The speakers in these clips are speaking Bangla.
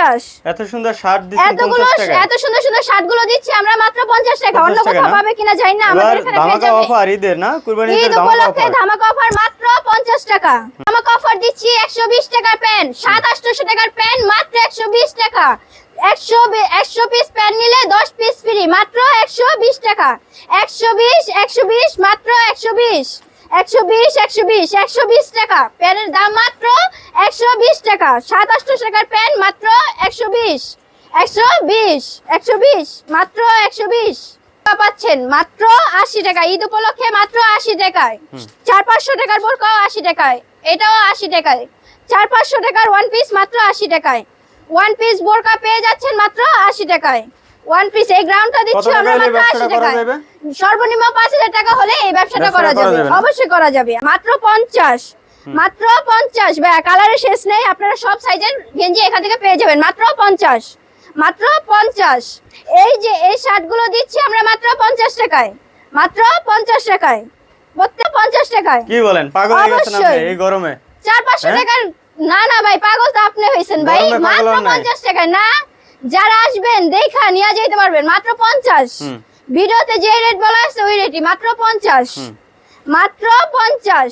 50। এত সুন্দর শার্ট দিচ্ছেন 50 টাকা। এত সুন্দর সুন্দর শার্ট গুলো দিচ্ছি আমরা মাত্র 50 টাকা। অন্য কোথাও পাবে কিনা জানি না, আমাদের এখানে পেয়ে যাবে। ধামাকা অফার ঈদের না, কুরবানি ঈদের ধামাকা উপলক্ষে ধামাকা অফার মাত্র 50 টাকা। ধামাকা অফার দিচ্ছি 120 টাকার প্যান্ট, 700-800 টাকার প্যান্ট মাত্র 120 টাকা। 100 পিস প্যান্ট নিলে 10 পিস ফ্রি, মাত্র 120 টাকা। 120 মাত্র 120 টাকা। প্যান্টের দাম মাত্র 120 টাকা। 700-800 টাকার প্যান্ট মাত্র 120 মাত্র 120 পাচ্ছেন মাত্র 80 টাকা। ঈদ উপলক্ষে মাত্র 80 টাকায়। 400-500 টাকার বোরকাও 80 টাকায়, এটাও 80 টাকায়। 400-500 টাকার ওয়ান পিস মাত্র 80 টাকায়। ওয়ান পিস বোরকা পেয়ে যাচ্ছেন মাত্র 80 টাকায়। ওয়ান পিস এই গ্রাউন্ডটা দিচ্ছি আমরা মাত্র 80 টাকায়। সর্বনিম্ন 5000 টাকা হলে এই ব্যবসাটা করা যাবে, অবশ্যই করা যাবে। মাত্র 50 ভাই, কালারের শেষ নেই, আপনারা সব সাইজের গেঞ্জি এখান থেকে পেয়ে যাবেন মাত্র 50। এই যে এই শার্ট গুলো দিচ্ছি আমরা মাত্র 50 টাকায়, মাত্র 50 টাকায়, প্রত্যেক 50 টাকায়। কি বলেন, পাগল হয়ে গেছেন আপনি এই গরমে? 400-500 টাকার না ভাই, পাগল তো আপনি হইছেন ভাই। মাত্র 50 টাকায় না, যারা আসবেন দেখা নিয়ে যেতে পারবেন মাত্র 50। ভিডিওতে যে রেট বলা আছে ওই রেটই, মাত্র 50 মাত্র 50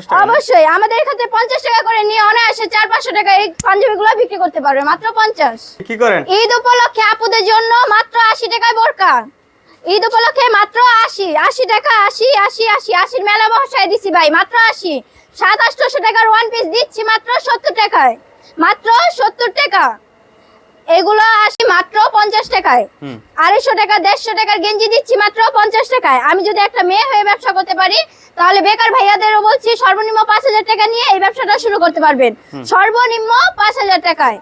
টাকা। অবশ্যই আমাদের এখানে 50 টাকা করে নিয়ে অনায়াসে 400-500 টাকা এই পাঞ্জাবিগুলো বিক্রি করতে পারবে মাত্র 50। কি করেন? ঈদ উপলক্ষে আপুদের জন্য মাত্র 80 টাকায় বোরকা। ঈদ উপলক্ষে মাত্র 80 টাকা। 80 মেলা বসায় দিছি ভাই, মাত্র 80। 700-800 টাকার ওয়ান পিস দিচ্ছি মাত্র 70 টাকায়, মাত্র 70 টাকা। এগুলো 80 মাত্র 50 টাকায়। 250 টাকা 150 টাকার গেঞ্জি দিচ্ছি মাত্র 50 টাকায়। আমি যদি একটা মেয়ে হয়ে ব্যবসা করতে পারি তাহলে বেকার ভাইয়াদেরও বলছি সর্বনিম্ন 5000 টাকা নিয়ে এই ব্যবসাটা শুরু করতে পারবেন, সর্বনিম্ন 5000 টাকায়।